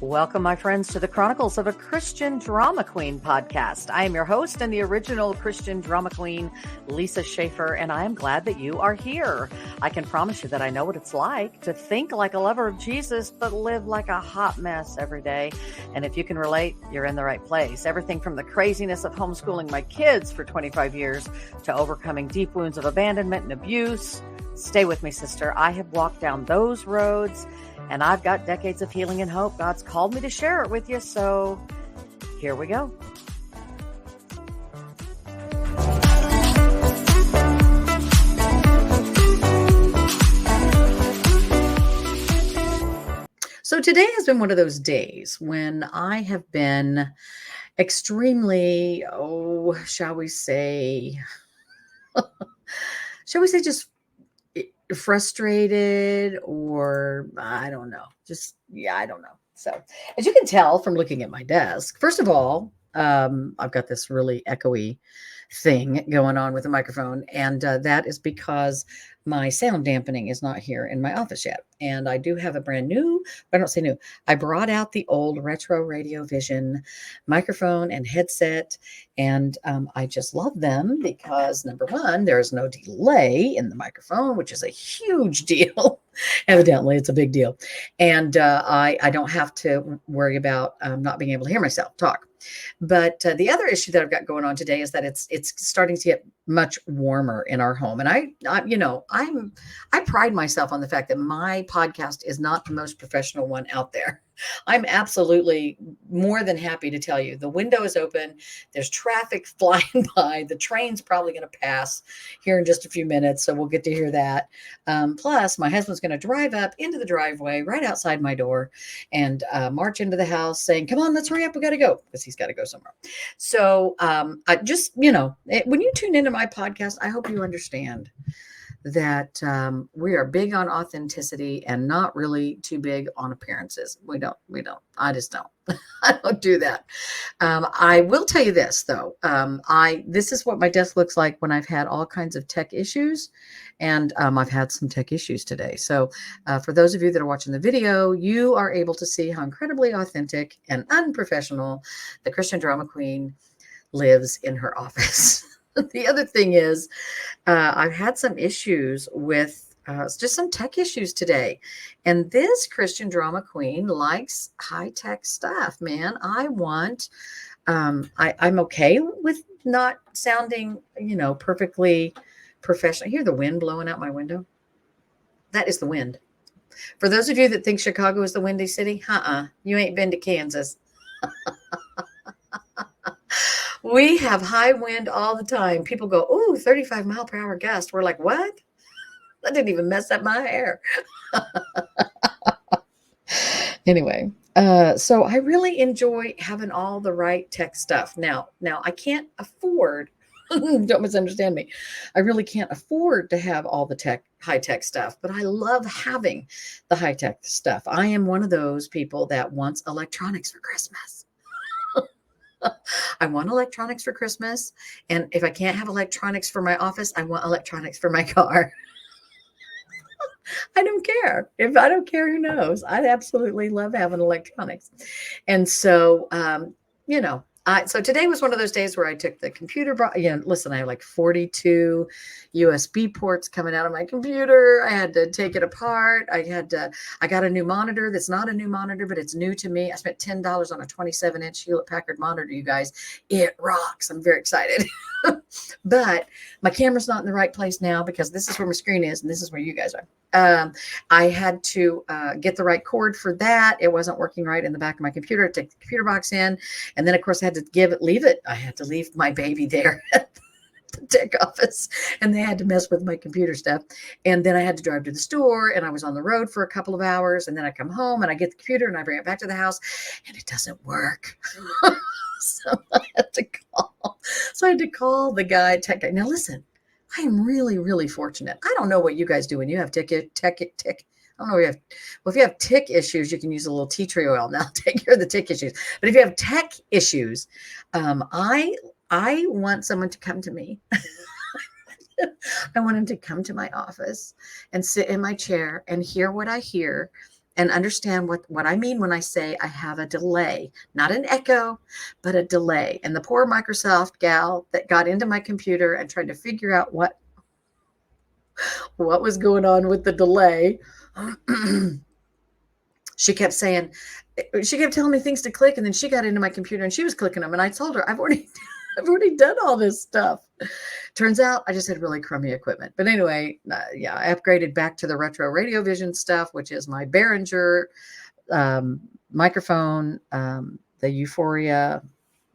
Welcome, my friends, to the Chronicles of a Christian Drama Queen podcast. I am your host and the original Christian Drama Queen, Lisa Schaefer, and I am glad that you are here. I can promise you that I know what it's like to think like a lover of Jesus, but live like a hot mess every day. And if you can relate, you're in the right place. Everything from the craziness of homeschooling my kids for 25 years to overcoming deep wounds of abandonment and abuse. Stay with me, sister. I have walked down those roads, and I've got decades of healing and hope. God's called me to share it with you, so here we go. So today has been one of those days when I have been extremely, shall we say just frustrated, or I don't know. I don't know. So as you can tell from looking at my desk, first of all, I've got this really echoey thing going on with the microphone, and that is because my sound dampening is not here in my office yet. And I do have a brand new, I don't say new, I brought out the old retro Radio Vision microphone and headset, and I just love them because, number one, there's no delay in the microphone, which is a huge deal. Evidently, it's a big deal. And I don't have to worry about not being able to hear myself talk. But the other issue that I've got going on today is that it's starting to get much warmer in our home. And I pride myself on the fact that my podcast is not the most professional one out there. I'm absolutely more than happy to tell you the window is open. There's traffic flying by. The train's probably going to pass here in just a few minutes, so we'll get to hear that. Plus, my husband's going to drive up into the driveway right outside my door and march into the house saying, "Come on, let's hurry up. We got to go," because he's got to go somewhere. So I just, when you tune into my podcast, I hope you understand that we are big on authenticity and not really too big on appearances. We don't. I just don't. I don't do that. I will tell you this, though. This is what my desk looks like when I've had all kinds of tech issues, and I've had some tech issues today. So for those of you that are watching the video, you are able to see how incredibly authentic and unprofessional the Christian Drama Queen lives in her office. The other thing is, I've had some issues with just some tech issues today. And this Christian Drama Queen likes high-tech stuff, man. I'm okay with not sounding, perfectly professional. I hear the wind blowing out my window. That is the wind. For those of you that think Chicago is the windy city, you ain't been to Kansas. We have high wind all the time. People go, "Ooh, 35 mile per hour gust." We're like, what? That didn't even mess up my hair. Anyway, so I really enjoy having all the right tech stuff. Now I can't afford, don't misunderstand me. I really can't afford to have all the high tech stuff, but I love having the high tech stuff. I am one of those people that wants electronics for Christmas. I want electronics for Christmas. And if I can't have electronics for my office, I want electronics for my car. I don't care. If I don't care, who knows? I absolutely love having electronics. And so, so today was one of those days where I took the computer. Listen, I have like 42 USB ports coming out of my computer. I had to take it apart. I got a new monitor that's not a new monitor, but it's new to me. I spent $10 on a 27-inch Hewlett-Packard monitor, you guys. It rocks. I'm very excited. But my camera's not in the right place now because this is where my screen is and this is where you guys are. I had to get the right cord for that. It wasn't working right in the back of my computer. I took the computer box in, and then of course I had to leave it. I had to leave my baby there at the tech office, and they had to mess with my computer stuff. And then I had to drive to the store, and I was on the road for a couple of hours, and then I come home and I get the computer and I bring it back to the house, and it doesn't work. So I had to call the guy, tech guy. Now listen, I am really, really fortunate. I don't know what you guys do when you have tech. I don't know. If you have tick issues, you can use a little tea tree oil. Now take care of the tick issues. But if you have tech issues, I want someone to come to me. I want him to come to my office and sit in my chair and hear what I hear and understand what I mean when I say I have a delay, not an echo, but a delay. And the poor Microsoft gal that got into my computer and tried to figure out what was going on with the delay. She kept saying, she kept telling me things to click, and then she got into my computer and she was clicking them. And I told her, I've already done all this stuff. Turns out I just had really crummy equipment. But anyway, yeah, I upgraded back to the Retro Radio Vision stuff, which is my Behringer microphone, the Euphoria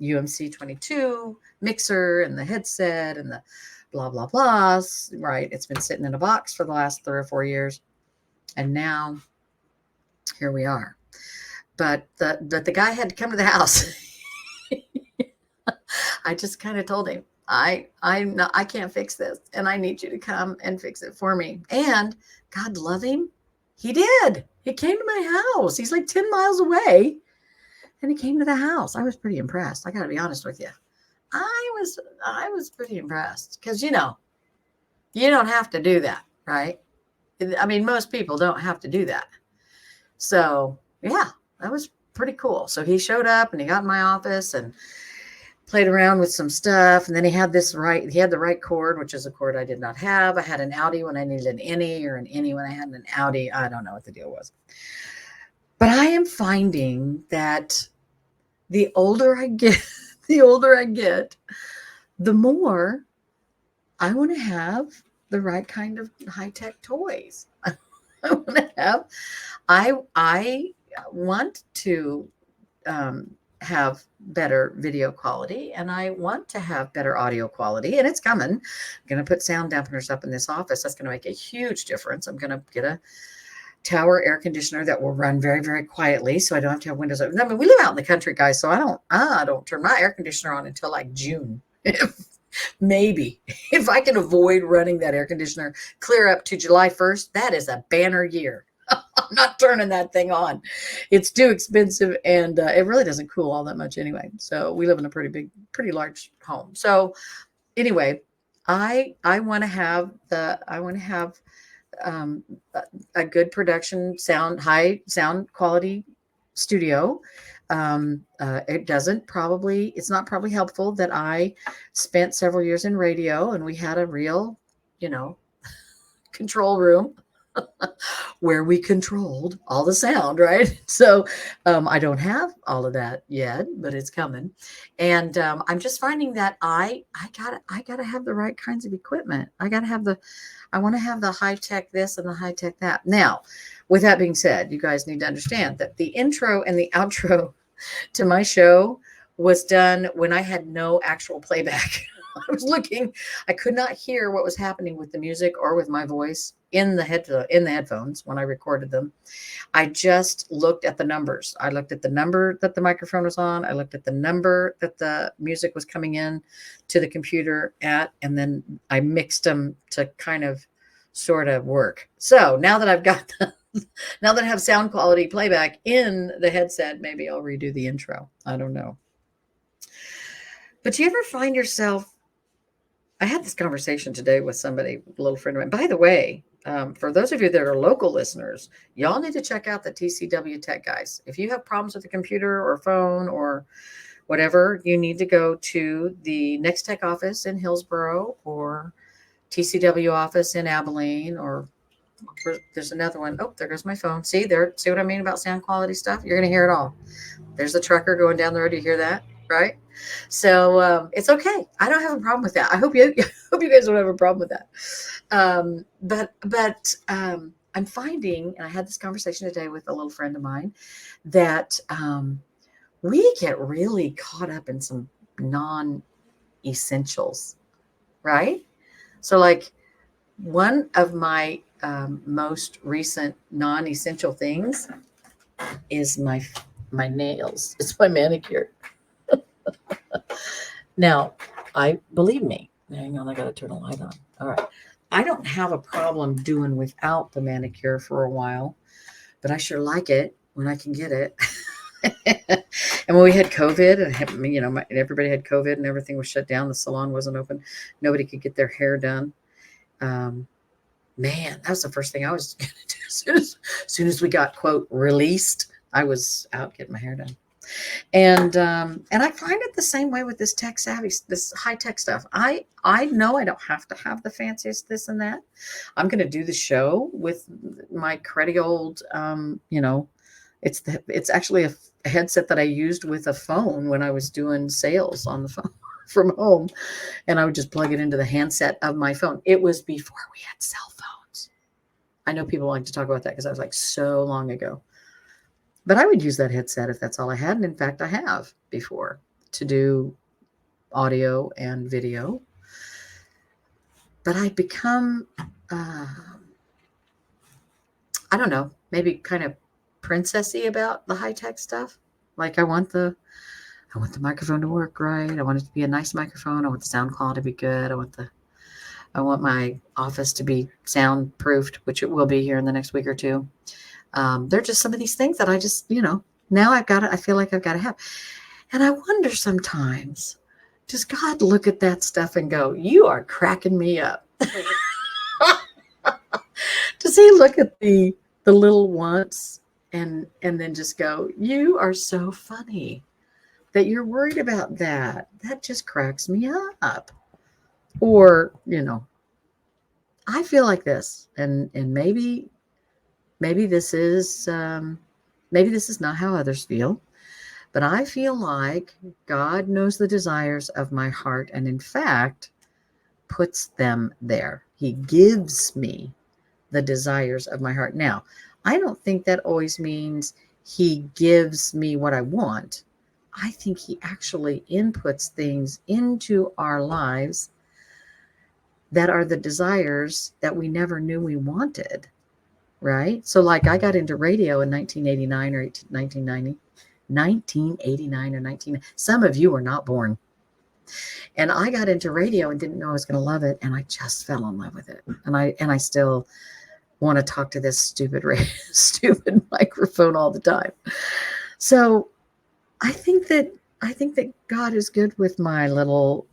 UMC 22 mixer, and the headset, and the blah, blah, blahs, right? It's been sitting in a box for the last 3 or 4 years. And now here we are. But the guy had to come to the house. I just kind of told him, I can't fix this, and I need you to come and fix it for me. And God love him, he did. He came to my house. He's like 10 miles away, and he came to the house. I was pretty impressed. I got to be honest with you. I was pretty impressed because, you don't have to do that, right? I mean, most people don't have to do that. So yeah, that was pretty cool. So he showed up and he got in my office and played around with some stuff. And then he had the right cord, which is a cord I did not have. I had an outie when I needed an innie, or an innie when I had an outie. I don't know what the deal was. But I am finding that the older I get, the more I want to have the right kind of high-tech toys. I want to have better video quality, and I want to have better audio quality, and it's coming. I'm going to put sound dampeners up in this office. That's going to make a huge difference. I'm going to get a tower air conditioner that will run very, very quietly, so I don't have to have windows open. I mean, we live out in the country, guys, so I don't turn my air conditioner on until like June. Maybe if I can avoid running that air conditioner clear up to July 1st, that is a banner year. I'm not turning that thing on. It's too expensive, and it really doesn't cool all that much anyway. So we live in a pretty large home. So anyway, I want to have a good production sound, high sound quality studio. It's not probably helpful that I spent several years in radio, and we had a real, control room where we controlled all the sound, right? So I don't have all of that yet, but it's coming. And I'm just finding that I gotta have the right kinds of equipment. I want to have the high tech this and the high tech that. Now, with that being said, you guys need to understand that the intro and the outro to my show was done when I had no actual playback. I could not hear what was happening with the music or with my voice in the headphones when I recorded them. I just looked at the numbers. I looked at the number that the microphone was on. I looked at the number that the music was coming in to the computer at, and then I mixed them to kind of sort of work. So now that now that I have sound quality playback in the headset, maybe I'll redo the intro. I don't know. But you ever find yourself, I had this conversation today with somebody, a little friend of mine. By the way, for those of you that are local listeners, y'all need to check out the TCW Tech guys. If you have problems with the computer or phone or whatever, you need to go to the Next Tech office in Hillsboro, or TCW office in Abilene, or there's another one. Oh, there goes my phone. See what I mean about sound quality stuff? You're going to hear it all. There's a trucker going down the road. You hear that, right? So it's okay. I don't have a problem with that. I hope you guys don't have a problem with that. But I'm finding, and I had this conversation today with a little friend of mine, that we get really caught up in some non-essentials, right? So like one of my most recent non-essential things is my nails. It's my manicure. Now, believe me, hang on, I got to turn the light on. All right. I don't have a problem doing without the manicure for a while, but I sure like it when I can get it. And when we had COVID, and everybody had COVID and everything was shut down, the salon wasn't open, nobody could get their hair done. Man, that was the first thing I was going to do. As soon as we got, quote, released, I was out getting my hair done. And I find it the same way with this tech savvy, this high tech stuff. I know I don't have to have the fanciest this and that. I'm going to do the show with my cruddy old, it's actually a headset that I used with a phone when I was doing sales on the phone from home, and I would just plug it into the handset of my phone. It was before we had cell phones. I know people like to talk about that because I was like so long ago. But I would use that headset if that's all I had. And in fact, I have before to do audio and video. But I'd become, I don't know, maybe kind of princessy about the high tech stuff. Like I want the microphone to work right. I want it to be a nice microphone. I want the sound quality to be good. I want my office to be soundproofed, which it will be here in the next week or two. They're just some of these things that I just, now I feel like I've got to have. And I wonder sometimes, does God look at that stuff and go, you are cracking me up? Does he look at the little wants and then just go, you are so funny that you're worried about that? That just cracks me up. Or, I feel like this, and maybe this is not how others feel, but I feel like God knows the desires of my heart, and in fact puts them there. He gives me the desires of my heart. Now, I don't think that always means he gives me what I want. I think he actually inputs things into our lives that are the desires that we never knew we wanted. Right? So like I got into radio in 1989 or 1990, 1989 or 19. Some of you were not born. And I got into radio and didn't know I was going to love it. And I just fell in love with it. And I still want to talk to this stupid microphone all the time. So I think that God is good with my little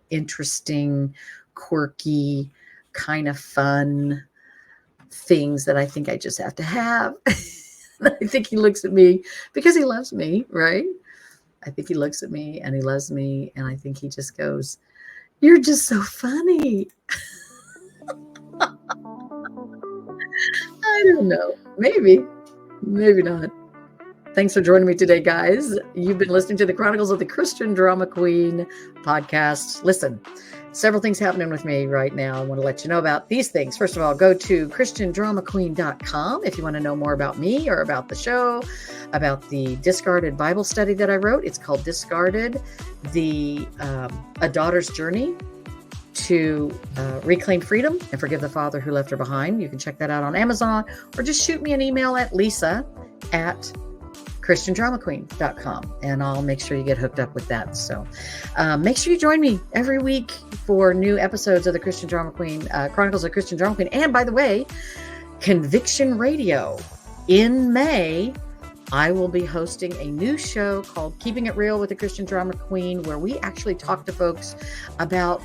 interesting, quirky, kind of fun things that I think I just have to have. I think he looks at me because he loves me, right? I think he looks at me and he loves me. And I think he just goes, you're just so funny. I don't know. Maybe not. Thanks for joining me today, guys. You've been listening to the Chronicles of the Christian Drama Queen podcast. Listen, several things happening with me right now. I want to let you know about these things. First of all, go to christiandramaqueen.com if you want to know more about me or about the show, about the Discarded Bible study that I wrote. It's called Discarded, A Daughter's Journey to Reclaim Freedom and Forgive the Father Who Left Her Behind. You can check that out on Amazon, or just shoot me an email at lisa@christiandramaqueen.com, and I'll make sure you get hooked up with that. So make sure you join me every week for new episodes of the Christian Drama Queen, Chronicles of Christian Drama Queen. And by the way, Conviction Radio. In May, I will be hosting a new show called Keeping It Real with the Christian Drama Queen, where we actually talk to folks about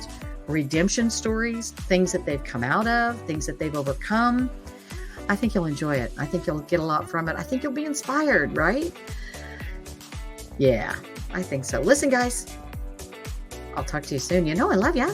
redemption stories, things that they've come out of, things that they've overcome. I think you'll enjoy it. I think you'll get a lot from it. I think you'll be inspired, right? Yeah, I think so. Listen, guys, I'll talk to you soon. You know I love ya.